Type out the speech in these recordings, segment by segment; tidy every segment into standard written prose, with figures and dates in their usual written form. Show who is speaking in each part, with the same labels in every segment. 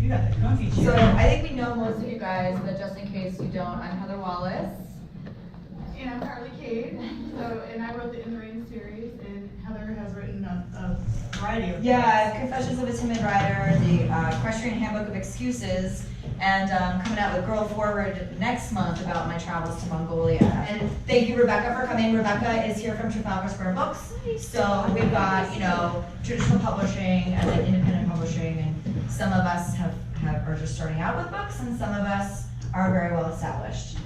Speaker 1: You got the comfy chair.
Speaker 2: So I think we know most of you guys, but just in case you don't, I'm Heather Wallace.
Speaker 3: And I'm Carly Kade. And I wrote the In the Reins series, and Heather has written a variety of
Speaker 4: Yeah, Confessions of a Timid Rider, the Equestrian Handbook of Excuses, and coming out with Girl Forward next month about my travels to Mongolia. And thank you, Rebecca, for coming. Rebecca is here from Trafalgar Square Books. So we've got, traditional publishing and then independent publishing, and some of us are just starting out with books, and some of us are very well established.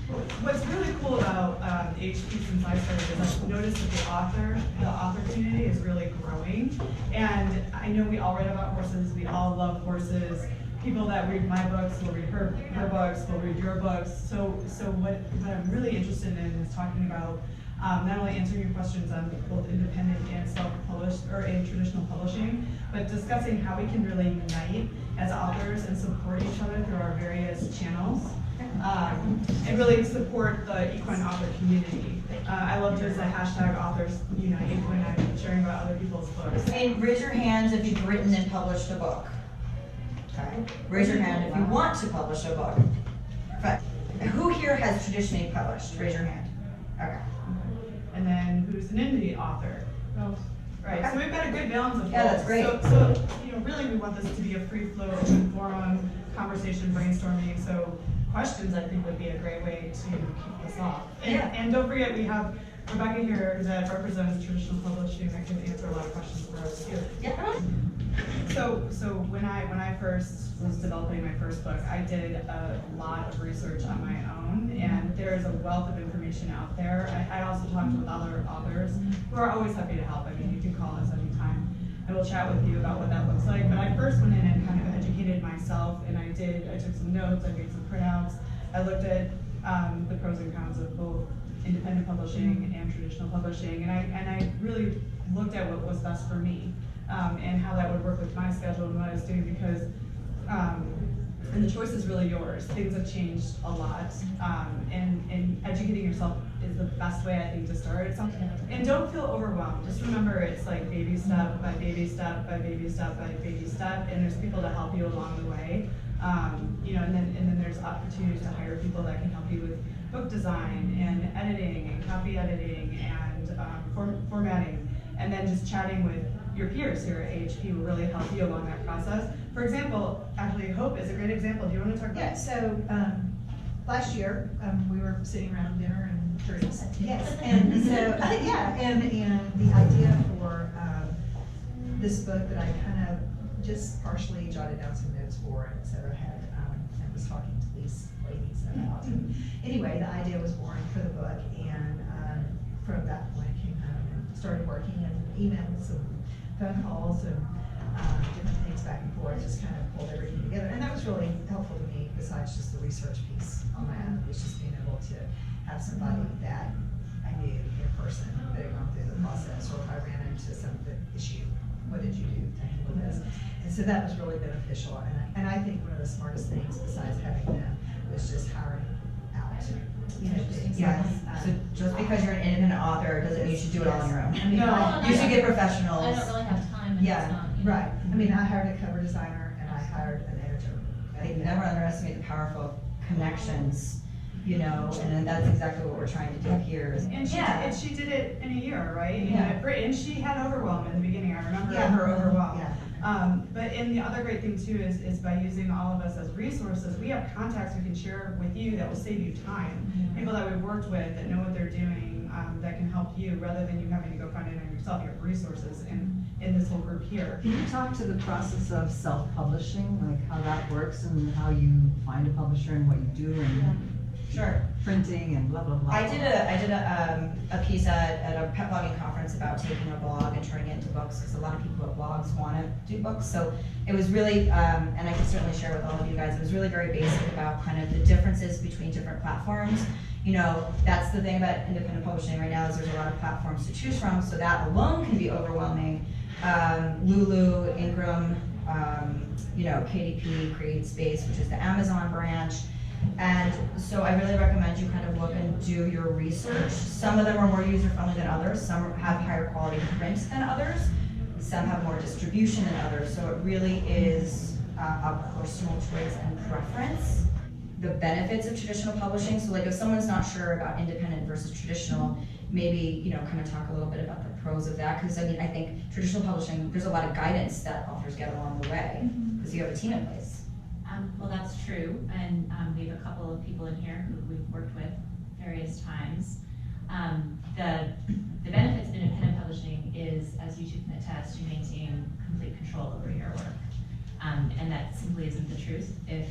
Speaker 1: What's really cool about HP since I started is I've noticed that the author community is really growing. And I know we all read about horses, we all love horses. People that read my books will read her books, will read your books. So what I'm really interested in is talking about not only answering your questions on both independent and self-published or in traditional publishing, but discussing how we can really unite as authors and support each other through our various channels. And really support the equine author community. I love to use the hashtag authors unite when I'm sharing about other people's books.
Speaker 4: And raise your hands if you've written and published a book. Okay. Raise your hand if you want to publish a book. But who here has traditionally published? Raise your hand. Okay.
Speaker 1: And then who's an indie author? Right, so we've got a good balance of both.
Speaker 4: Yeah, that's great.
Speaker 1: So really we want this to be a free flow, open forum, conversation, brainstorming. So questions, I think, would be a great way to kick this off. And don't forget, we have Rebecca here that represents traditional publishing that can answer a lot of questions for us too.
Speaker 4: Yeah.
Speaker 1: So when I first was developing my first book, I did a lot of research on my own, and there is a wealth of information out there. I also talked with other authors who are always happy to help. I mean, you can call us anytime, and we'll chat with you about what that looks like. But I first went in and kind of educated myself, and I took some notes, I made some printouts, I looked at the pros and cons of both independent publishing and traditional publishing, and I really looked at what was best for me. And how that would work with my schedule and what I was doing, because and the choice is really yours. Things have changed a lot, and educating yourself is the best way, I think, to start something. And don't feel overwhelmed. Just remember, it's like baby step by baby step by baby step by baby step, and there's people to help you along the way. And then there's opportunities to hire people that can help you with book design and editing and copy editing and formatting, and then just chatting with your peers here at AHP will really help you along that process. For example, actually, Hope is a great example. Do you want to talk about
Speaker 5: Yeah, so last year we were sitting around dinner and drinks. Yes, and so and the idea for this book that I kind of just partially jotted down some notes for, and Sarah had and was talking to these ladies about. And anyway, the idea was born for the book, and from that point I came home and started working and emailed some phone calls and different things back and forth, just kind of pulled everything together. And that was really helpful to me, besides just the research piece on my own. It was just being able to have somebody that I knew in person that had gone through the process, or if I ran into some issue, what did you do to handle this? And so that was really beneficial. And I think one of the smartest things, besides having them, was just hiring out.
Speaker 4: So just because you're an independent author doesn't mean you should do it all on your own.
Speaker 1: No.
Speaker 4: You should get professionals.
Speaker 6: I don't really have time. And
Speaker 4: Yeah.
Speaker 6: it's not,
Speaker 5: Right. I mean, I hired a cover designer and I hired an editor.
Speaker 4: I think never underestimate the powerful connections, and that's exactly what we're trying to do here.
Speaker 1: And she did it in a year, right?
Speaker 4: Yeah.
Speaker 1: And she had overwhelm in the beginning. I remember
Speaker 5: Yeah.
Speaker 1: her overwhelm.
Speaker 5: Yeah.
Speaker 1: And the other great thing too is by using all of us as resources, we have contacts we can share with you that will save you time. People that we've worked with that know what they're doing, that can help you, rather than you having to go find it on yourself. You have resources in this whole group here.
Speaker 7: Can you talk to the process of self-publishing, like how that works and how you find a publisher and what you do and
Speaker 4: Sure.
Speaker 7: printing and blah, blah, blah?
Speaker 4: I did a piece at a pet blogging conference about taking a blog and turning it into books, because a lot of people with blogs want to do books. So it was really, and I can certainly share with all of you guys, it was really very basic about kind of the differences between different platforms. That's the thing about independent publishing right now, is there's a lot of platforms to choose from, so that alone can be overwhelming. Lulu, Ingram, KDP, Create Space, which is the Amazon branch. And so I really recommend you kind of look and do your research. Some of them are more user-friendly than others. Some have higher quality print than others. Some have more distribution than others. So it really is a personal choice and preference, the benefits of traditional publishing. So like if someone's not sure about independent versus traditional, maybe, you know, kind of talk a little bit about the pros of that. Because I mean, I think traditional publishing, there's a lot of guidance that authors get along the way, because you have a team in place.
Speaker 6: Well, that's true, and we have a couple of people in here who we've worked with various times. The benefits of independent publishing is, as you two can attest, you maintain complete control over your work. And that simply isn't the truth if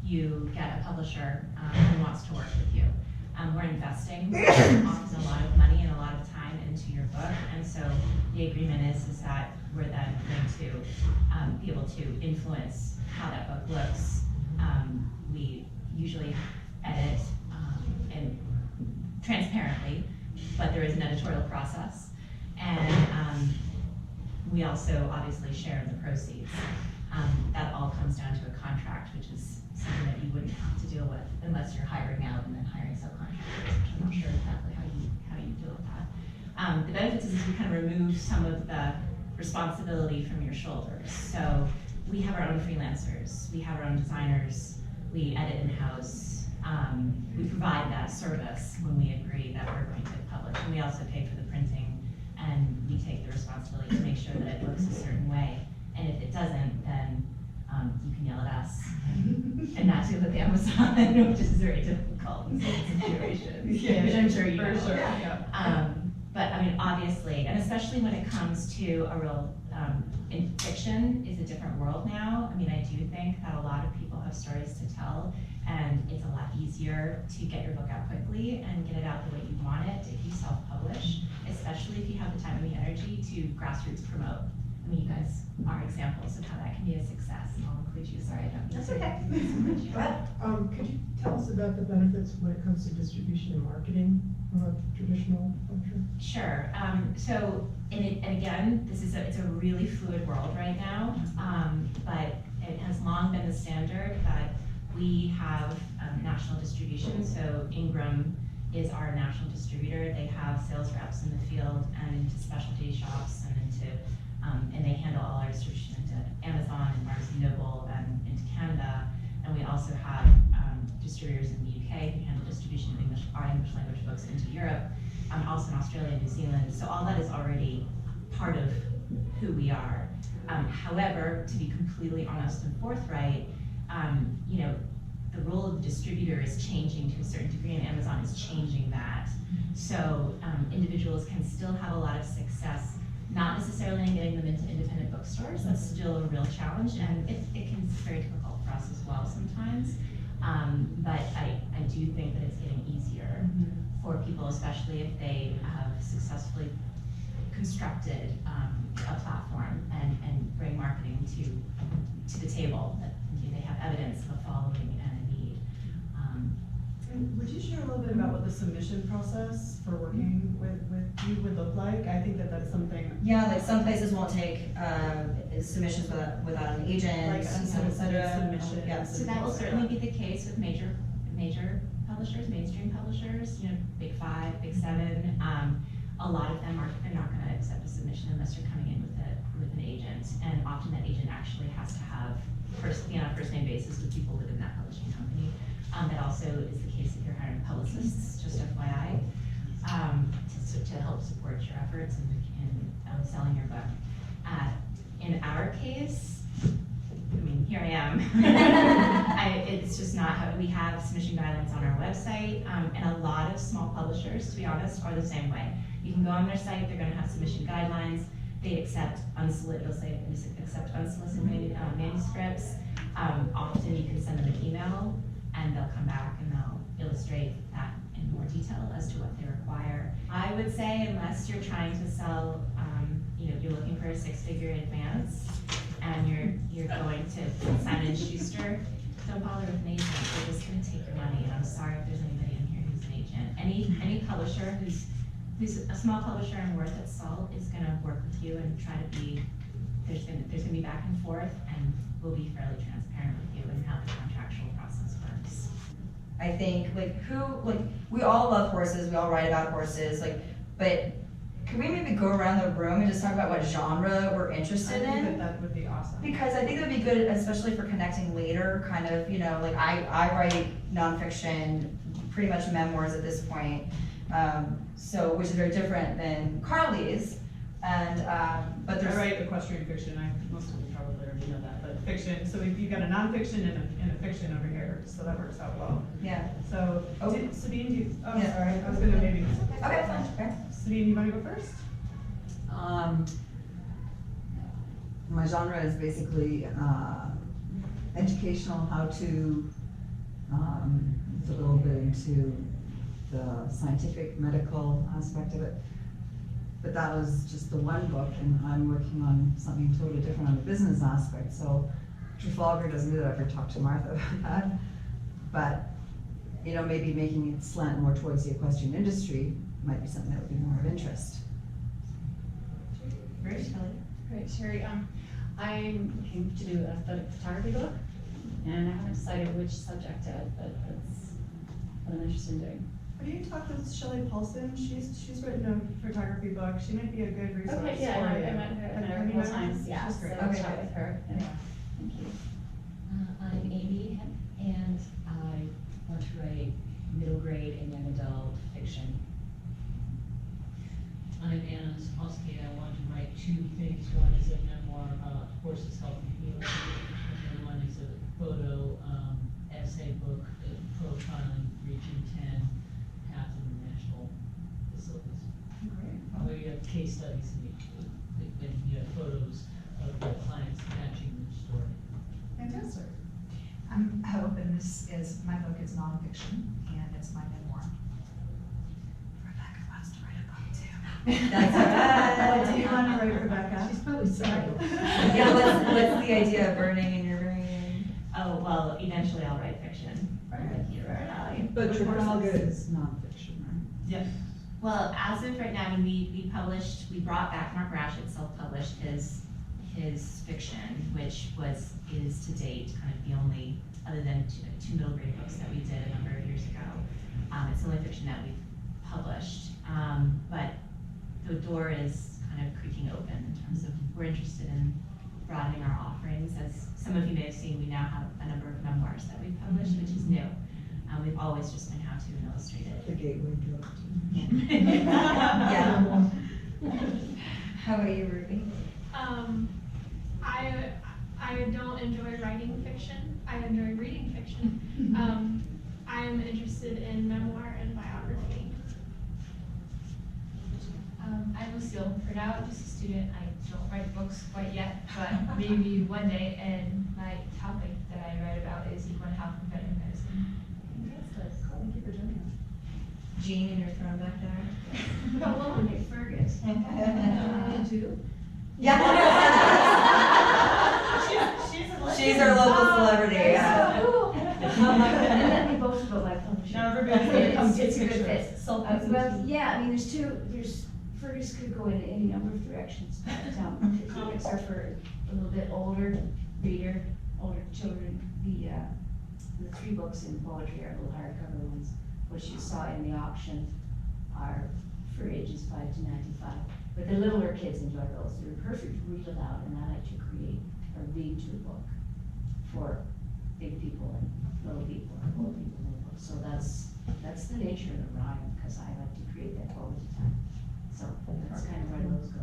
Speaker 6: you get a publisher who wants to work with you. We're investing often a lot of money and a lot of time into your book, and so the agreement is that we're then going to be able to influence how that book looks. We usually edit and transparently, but there is an editorial process, and we also obviously share in the proceeds. That all comes down to a contract, which is something that you wouldn't have to deal with unless you're hiring out and then hiring subcontractors, which I'm not sure exactly how you deal with that. The benefits is we kind of remove some of the responsibility from your shoulders. So we have our own freelancers, we have our own designers, we edit in-house. We provide that service when we agree that we're going to publish, and we also pay for the printing, and we take the responsibility to make sure that it looks a certain way. And if it doesn't, then you can yell at us and not deal with Amazon, which is very difficult in certain situations, which I'm sure you know.
Speaker 1: For sure, yeah.
Speaker 6: But I mean, obviously, and especially when it comes to a real, in fiction is a different world now. I mean, I do think that a lot of people have stories to tell, and it's a lot easier to get your book out quickly and get it out the way you want it if you self-publish, especially if you have the time and the energy to grassroots promote. I mean, you guys are examples of how that can be a success, and I'll include you. Sorry, I don't mean
Speaker 5: That's
Speaker 6: to
Speaker 5: okay.
Speaker 6: include you.
Speaker 8: Could you tell us about the benefits when it comes to distribution and marketing of a traditional publisher?
Speaker 6: Sure. And again, it's a really fluid world right now, but it has long been the standard that we have national distribution. So Ingram is our national distributor. They have sales reps in the field and into specialty shops and into and they handle all our distribution into Amazon and Barnes & Noble and into Canada. And we also have distributors in the UK who handle distribution of our English language books into Europe, also in Australia and New Zealand. So all that is already part of who we are. However, to be completely honest and forthright, you know, the role of the distributor is changing to a certain degree, and Amazon is changing that. So individuals can still have a lot of success, not necessarily in getting them into independent bookstores. That's still a real challenge, and it can be very difficult for us as well sometimes. But I do think that it's getting easier for people, especially if they have successfully constructed a platform and bring marketing to the table. That they have evidence of a following and a need.
Speaker 1: And would you share a little bit about what the submission process for working with you would look like? I think that that's something.
Speaker 4: Yeah, like some places won't take submissions without an agent.
Speaker 1: Like unsolicited submissions.
Speaker 4: Yeah.
Speaker 6: So that will certainly be the case with major publishers, mainstream publishers, you know, Big 5, Big 7. A lot of them they're not going to accept a submission unless you're coming in with an agent, and often that agent actually has to be on a first name basis with people within that publishing company. That also is the case if you're hiring publicists, just FYI, to help support your efforts in selling your book. In our case, I mean, here I am. It's just not how we have submission guidelines on our website, and a lot of small publishers, to be honest, are the same way. You can go on their site, they're going to have submission guidelines. They accept unsolicited manuscripts. Often you can send them an email, and they'll come back and they'll illustrate that in more detail as to what they require. I would say, unless you're trying to sell, you know, you're looking for a 6-figure advance, and you're going to Simon & Schuster, don't bother with an agent. They're just going to take your money, and I'm sorry if there's anybody in here who's an agent. Any publisher who's a small publisher and worth its salt is going to work with you and try to be. There's going to be back and forth, and we'll be fairly transparent with you and how the contractual process works.
Speaker 4: I think we all love horses, we all write about horses, but can we maybe go around the room and just talk about what genre we're
Speaker 1: I
Speaker 4: interested
Speaker 1: think
Speaker 4: in?
Speaker 1: that would be awesome.
Speaker 4: Because I think it would be good, especially for connecting later, kind of, you know, like I write nonfiction, pretty much memoirs at this point, so, which is very different than Carly's, and, but
Speaker 1: I
Speaker 4: there's.
Speaker 1: write equestrian fiction, most of you probably already know that, but fiction, so you've got a nonfiction and a fiction over here, so that works out well.
Speaker 4: Yeah.
Speaker 1: So,
Speaker 4: Oh.
Speaker 1: Sabine, do you, oh,
Speaker 4: Yeah.
Speaker 1: sorry, I was gonna maybe.
Speaker 4: Okay, fine, okay.
Speaker 1: Sabine, you wanna go first?
Speaker 7: My genre is basically educational, how to, it's a little bit into the scientific, medical aspect of it. But that was just the one book, and I'm working on something totally different on the business aspect. So Trafalgar doesn't do that. I've ever talked to Martha about that. But, you know, maybe making it slant more towards the equestrian industry might be something that would be more of interest.
Speaker 4: Great, Shelley.
Speaker 9: Great, Sherry. I'm looking to do an aesthetic photography book, and I haven't decided which subject yet, but that's what I'm interested in doing.
Speaker 1: Have you talked with Shelley Paulson? She's written a photography book. She might be a good resource
Speaker 9: Okay, yeah,
Speaker 1: for
Speaker 9: I
Speaker 1: you.
Speaker 9: met her
Speaker 1: Have
Speaker 9: a
Speaker 1: you
Speaker 9: couple
Speaker 1: met her?
Speaker 9: times, yeah,
Speaker 1: She's
Speaker 9: so
Speaker 1: great.
Speaker 9: I'll
Speaker 4: Okay.
Speaker 9: chat with her.
Speaker 1: Yeah.
Speaker 9: Thank you.
Speaker 10: I'm Amy, and I want to write middle grade and young adult fiction. I'm Anna Sapolsky. I want to write two things. One is a memoir about horses helping heal, and one is a photo essay book profiling Region 10 path and national facilities.
Speaker 1: Great.
Speaker 10: Where you have case studies and you have photos of the clients matching the story.
Speaker 1: Fantastic.
Speaker 5: I'm Hope, and my book is nonfiction, and it's my memoir. Rebecca wants to write a book too.
Speaker 4: That's all right.
Speaker 1: Do you wanna write, Rebecca?
Speaker 8: She's probably sorry.
Speaker 4: Yeah, what's the idea of burning in your brain?
Speaker 6: Oh, well, eventually I'll write fiction. With you, right?
Speaker 8: But Trafalgar is nonfiction, right?
Speaker 1: Yes.
Speaker 6: Well, as of right now, I mean, we brought back Mark Ratchet self-published his fiction, which is to date kind of the only, other than two middle grade books that we did a number of years ago. It's the only fiction that we've published, but the door is kind of creaking open in terms of, we're interested in broadening our offerings. As some of you may have seen, we now have a number of memoirs that we've published, which is new. We've always just been how-to and illustrated.
Speaker 8: The gateway drug.
Speaker 4: Yeah. How about you, Ruby?
Speaker 11: I don't enjoy writing fiction. I enjoy reading fiction. I'm interested in memoir and biography.
Speaker 2: I'm Lucille. For now, I'm just a student. I don't write books quite yet, but maybe one day. And my topic that I write about is equine health and veterinary medicine.
Speaker 8: Thank you for joining us.
Speaker 4: Jean in your throne back there.
Speaker 11: Hello, Nick Fergus.
Speaker 8: Too?
Speaker 4: She's our local celebrity, yeah.
Speaker 12: And then we both go like, oh, shit.
Speaker 1: Now everybody's gonna come take
Speaker 12: It's a good
Speaker 1: pictures.
Speaker 12: fit. Well, yeah, I mean, Fergus could go in any number of directions, but, the comics are for a little bit older reader, older children. The 3 books in poetry are little hardcover ones, which you saw in the auction are for ages 5 to 95. But the littler kids enjoy those. They're perfect read aloud, and I like to create a read to book for big people and little people and old people in the book. So that's the nature of the rhyme, because I like to create that all the time. So that's kind of where those go.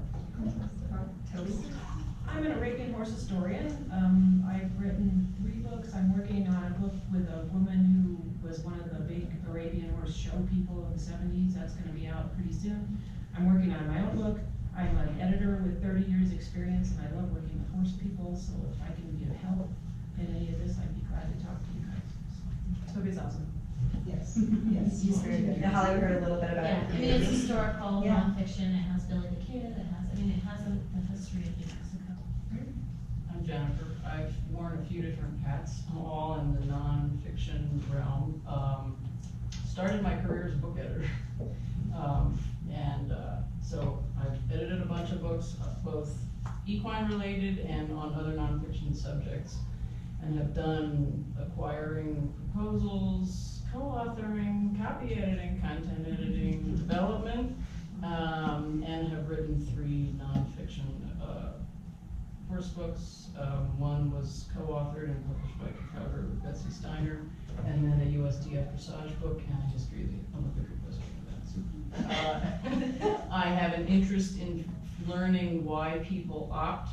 Speaker 4: Toby?
Speaker 13: I'm an Arabian horse historian. I've written 3 books. I'm working on a book with a woman who was one of the big Arabian horse show people of the 70s. That's going to be out pretty soon. I'm working on my own book. I'm an editor with 30 years experience, and I love working with horse people. So if I can give help in any of this, I'd be glad to talk to you guys.
Speaker 1: Toby's awesome.
Speaker 8: Yes, yes.
Speaker 4: He's very good. Now, Holly, we heard a little bit about
Speaker 10: Yeah, I mean, it's historical
Speaker 4: Yeah.
Speaker 10: nonfiction, it has Billy the Kid, it has the history of New Mexico.
Speaker 14: I'm Jennifer. I've worn a few different hats, all in the nonfiction realm. Started my career as a book editor. So I've edited a bunch of books, both equine related and on other nonfiction subjects, and have done acquiring proposals, co-authoring, copy editing, content editing, development. and have written 3 nonfiction horse books. One was co-authored and published by Crowder with Betsy Steiner, and then a USDF dressage book and a history of the Olympic equestrian events. I have an interest in learning why people opt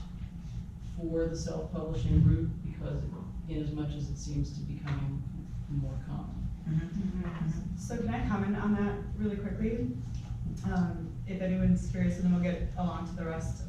Speaker 14: for the self-publishing route, because in as much as it seems to be becoming more common.
Speaker 1: So can I comment on that really quickly? If anyone's curious, and then we'll get along to the rest.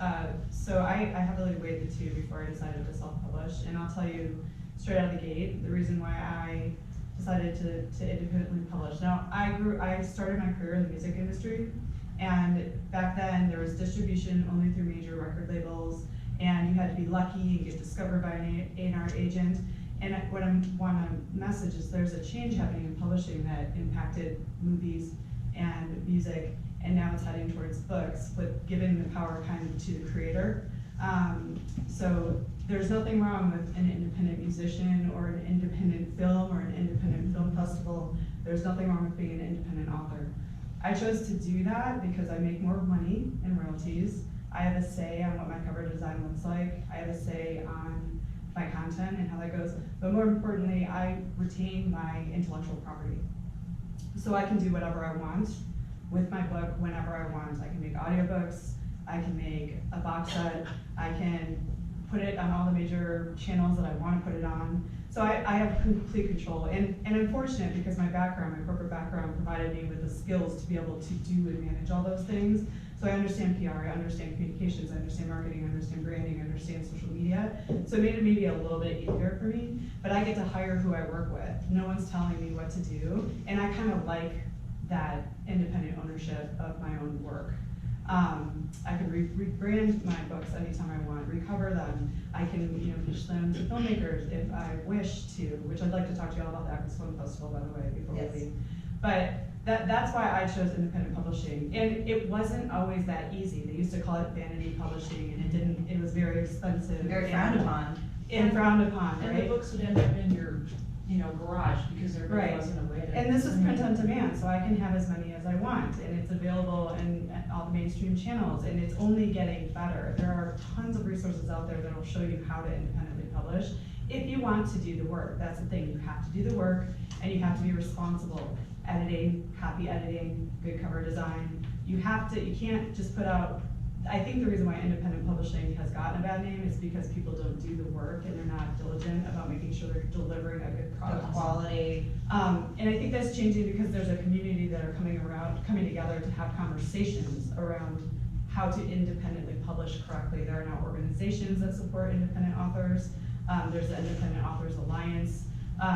Speaker 1: So I heavily weighed the two before I decided to self-publish, and I'll tell you straight out of the gate, the reason why I decided to independently publish. Now, I started my career in the music industry, and back then there was distribution only through major record labels, and you had to be lucky and get discovered by an A&R agent. And what I want to message is there's a change happening in publishing that impacted movies and music, and now it's heading towards books, but giving the power kind of to the creator. So there's nothing wrong with an independent musician or an independent film or an independent film festival. There's nothing wrong with being an independent author. I chose to do that because I make more money in royalties. I have a say on what my cover design looks like. I have a say on my content and how that goes. But more importantly, I retain my intellectual property. So I can do whatever I want with my book whenever I want. I can make audiobooks, I can make a box set, I can put it on all the major channels that I want to put it on. So I have complete control, and I'm fortunate because my background, my corporate background, provided me with the skills to be able to do and manage all those things. So I understand PR, I understand communications, I understand marketing, I understand branding, I understand social media. So it made it maybe a little bit easier for me, but I get to hire who I work with. No one's telling me what to do, and I kind of like that independent ownership of my own work. I can rebrand my books anytime I want, recover them. I can, pitch them to filmmakers if I wish to, which I'd like to talk to you all about the Equine Film Festival, by the way, before we leave. But that's why I chose independent publishing, and it wasn't always that easy. They used to call it vanity publishing, and it was very expensive,
Speaker 4: Very frowned upon.
Speaker 1: And frowned upon,
Speaker 13: And
Speaker 1: right?
Speaker 13: the books would end up in your, garage because there really
Speaker 1: Right.
Speaker 13: wasn't a way to.
Speaker 1: And this is print on demand, so I can have as many as I want, and it's available in all the mainstream channels, and it's only getting better. There are tons of resources out there that will show you how to independently publish. If you want to do the work, that's the thing, you have to do the work, and you have to be responsible. Editing, copy editing, good cover design. You can't just put out, I think the reason why independent publishing has gotten a bad name is because people don't do the work and they're not diligent about making sure they're delivering a good product.
Speaker 4: Good quality.
Speaker 1: And I think that's changing because there's a community that are coming together to have conversations around how to independently publish correctly. There are now organizations that support independent authors. There's the Independent Authors Alliance.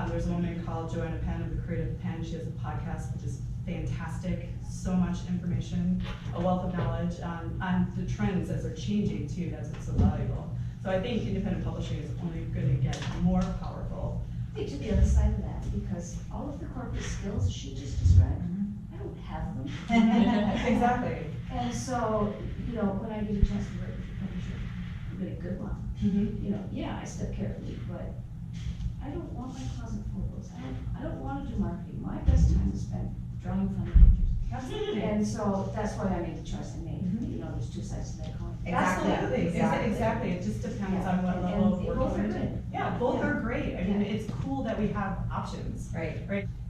Speaker 1: There's a woman called Joanna Penn of the Creative Pen. She has a podcast which is fantastic, so much information, a wealth of knowledge on the trends as they're changing too. That's what's so valuable. So I think independent publishing is only going to get more powerful.
Speaker 12: I think to the other side of that, because all of the corporate skills she just described, I don't have them.
Speaker 1: Exactly.
Speaker 12: And so, when I get a chance to work with a publisher, a really good one, I step carefully, but I don't want my closet full of those. I don't want to do marketing. My best time is spent drawing fun pictures. And so that's why I made the choice I made. There's two sides to that coin.
Speaker 1: Exactly. It just depends on what level of work
Speaker 12: both are
Speaker 1: you're
Speaker 12: good.
Speaker 1: in. Yeah, both are great. I mean, it's cool that we have options.
Speaker 4: Right.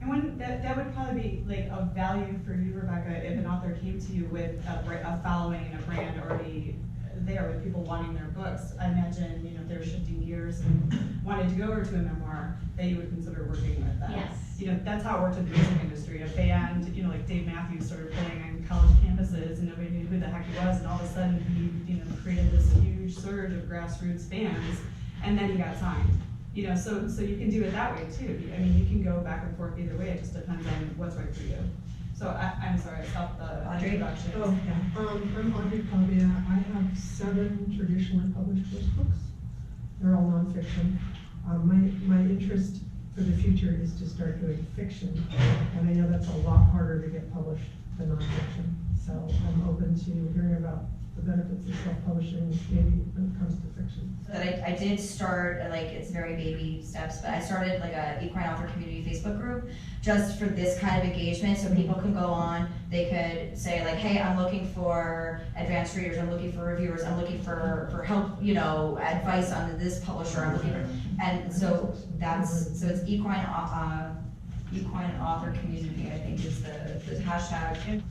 Speaker 1: And when that would probably be like of value for you, Rebecca, if an author came to you with a following and a brand already there with people wanting their books. I imagine, if they're shifting gears and wanted to go over to a memoir, that you would consider working with them.
Speaker 2: Yes.
Speaker 1: That's how it worked in the music industry. A band, like Dave Matthews started playing on college campuses and nobody knew who the heck he was, and all of a sudden he, created this huge surge of grassroots fans, and then he got signed. So you can do it that way too. I mean, you can go back and forth either way. It just depends on what's right for you. So I'm sorry, I stopped the introduction.
Speaker 8: Oh, yeah. I'm Audrey Pavia. I have 7 traditionally published first books. They're all nonfiction. My interest for the future is to start doing fiction, and I know that's a lot harder to get published than nonfiction. So I'm open to hearing about the benefits of self-publishing, maybe when it comes to fiction.
Speaker 4: That I did start, like, it's very baby steps, but I started like a Equine Author Community Facebook group just for this kind of engagement, so people can go on, they could say like, hey, I'm looking for advanced readers, I'm looking for reviewers, I'm looking for help, you know, advice on this publisher, I'm looking for, and so so it's Equine Author Community, I think is the hashtag.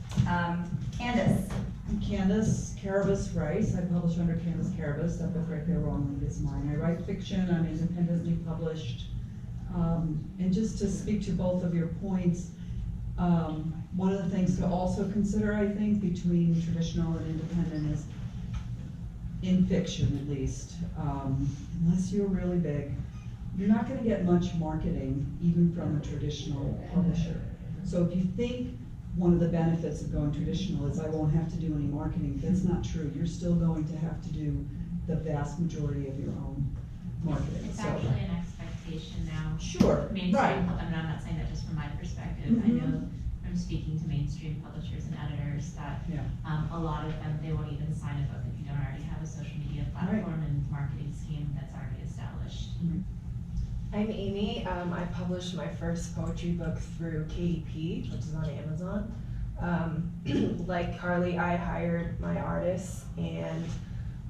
Speaker 7: Candace Carabas Rice, I publish under Candace Carabas, that book right there wrongly is mine. I write fiction, I'm independently published. And just to speak to both of your points, one of the things to also consider, I think, between traditional and independent is, in fiction at least, unless you're really big, you're not gonna get much marketing even from a traditional publisher. So if you think one of the benefits of going traditional is I won't have to do any marketing, that's not true. You're still going to have to do the vast majority of your own marketing.
Speaker 6: It's
Speaker 7: So-
Speaker 6: actually an expectation now.
Speaker 7: Sure,
Speaker 6: Mainstream,
Speaker 7: right.
Speaker 6: I mean, I'm not saying that just from my perspective. I
Speaker 7: Mhm.
Speaker 6: know from speaking to mainstream publishers and editors that
Speaker 7: Yeah.
Speaker 6: a lot of them, they won't even sign a book if you don't already have a social media platform and marketing scheme that's already established.
Speaker 15: I'm Amy. I published my first poetry book through KDP, which is on Amazon. Like Carly, I hired my artists, and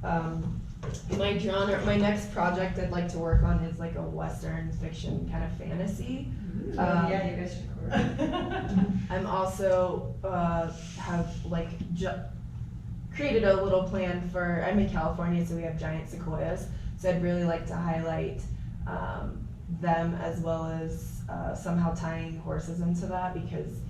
Speaker 15: my next project I'd like to work on is like a Western fiction kind of fantasy.
Speaker 4: Yeah, you guys should record.
Speaker 15: I'm also have like created a little plan for, I'm in California, so we have giant sequoias, so I'd really like to highlight them, as well as somehow tying horses into that, because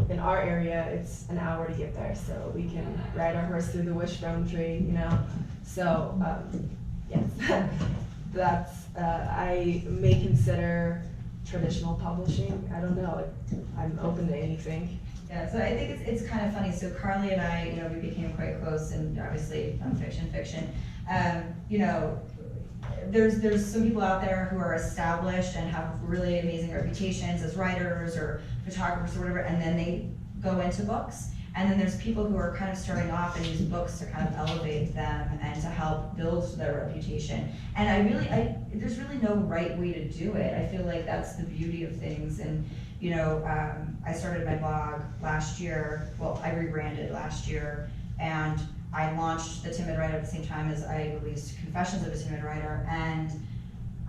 Speaker 15: in our area it's an hour to get there, so we can ride our horse through the wishbone tree, you know. So yes, that's I may consider traditional publishing. I don't know. I'm open to anything.
Speaker 4: Yeah, so I think it's kind of funny. So Carly and I, you know, we became quite close, and obviously fiction. You know, there's some people out there who are established and have really amazing reputations as writers or photographers or whatever, and then they go into books. And then there's people who are kind of starting off and use books to kind of elevate them and to help build their reputation. And there's really no right way to do it. I feel like that's the beauty of things. And you know, I started my blog last year. Well, I rebranded last year, and I launched the Timid Rider at the same time as I released Confessions of a Timid Rider, and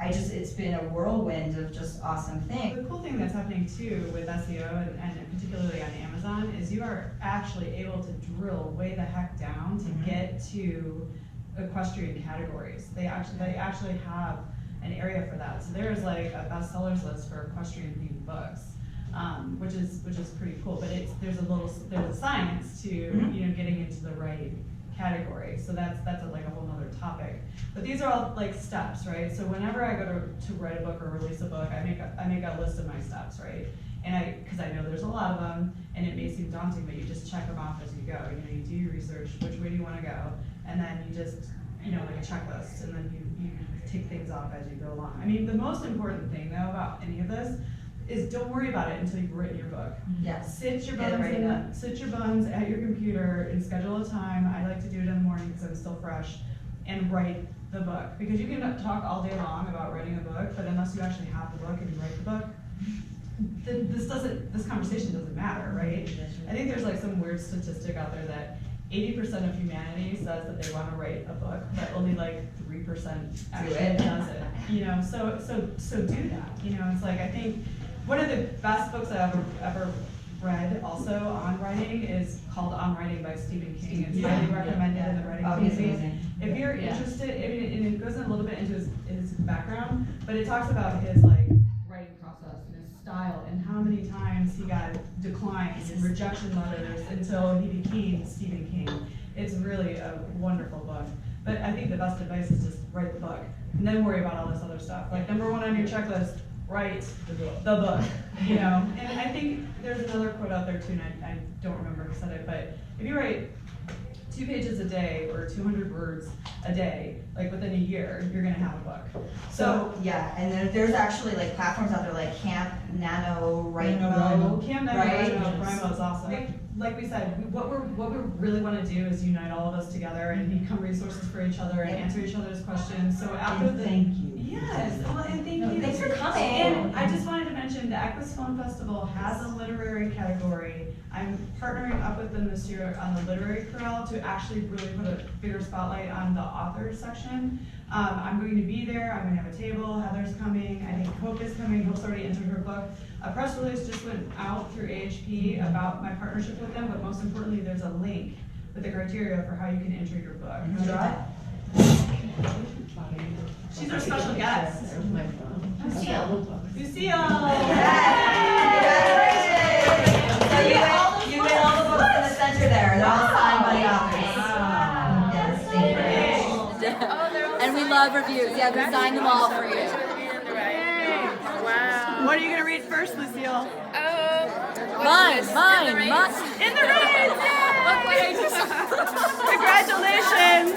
Speaker 4: it's been a whirlwind of just awesome things.
Speaker 1: The cool thing that's happening too with SEO and particularly on Amazon is you are actually able to drill way the heck down to get to equestrian categories. They actually have an area for that. So there's like a bestsellers list for equestrian themed books, which is pretty cool. But there's a science to you know getting into the right category. So that's like a whole nother topic. But these are all like steps, right? So whenever I go to write a book or release a book, I make a list of my steps, right? And because I know there's a lot of them, and it may seem daunting, but you just check them off as you go. You know, you do your research, which way do you want to go, and then you just, you know, like a checklist, and then you take things off as you go along. I mean, the most important thing though about any of this is don't worry about it until you've written your book.
Speaker 4: Yes.
Speaker 1: Sit your buns at your computer and schedule a time. I like to do it in the morning because I'm still fresh, and write the book. Because you can talk all day long about writing a book, but unless you actually have the book and you write the book, this conversation doesn't matter, right? I think there's like some weird statistic out there that 80% of humanity says that they want to write a book, but only like 3% actually does it. You know, so do that. You know, it's like I think one of the best books I ever read also on writing is called On Writing by Stephen King. It's highly recommended in the writing community. If you're interested, I mean, and it goes in a little bit into his background, but it talks about his like writing process and his style and how many times he got declines and rejection letters until he became Stephen King. It's really a wonderful book. But I think the best advice is just write the book and then worry about all this other stuff. Like number one on your checklist, write the book, you know? And I think there's another quote out there too, and I don't remember who said it, but if you write 2 pages a day or 200 words a day, like within a year, you're gonna have a book.
Speaker 4: So yeah, and there's actually like platforms out there like Camp NaNoWriMo.
Speaker 1: Camp NaNoWriMo is awesome. like we said, what we really want to do is unite all of us together and become resources for each other and answer each other's questions. So after
Speaker 7: And thank you.
Speaker 1: Yes, well, and thank you.
Speaker 4: Thanks for coming.
Speaker 1: And I just wanted to mention the Equine Film Festival has a literary category. I'm partnering up with them this year on the literary corral to actually really put a bigger spotlight on the authors section. I'm going to be there. I'm going to have a table. Heather's coming. I think Hope is coming. Hope's already entered her book. A press release just went out through AHP about my partnership with them, but most importantly, there's a link with the criteria for how you can enter your book. She's our special guest. Lucille. Lucille!
Speaker 4: So you get all the books in the center there. They're all signed by the authors. Yes, thank you.
Speaker 16: And we love reviews. Yeah, we sign them all for you.
Speaker 3: Wow. What are you going to read first, Lucille?
Speaker 16: Mine.
Speaker 3: In the Reins! Congratulations!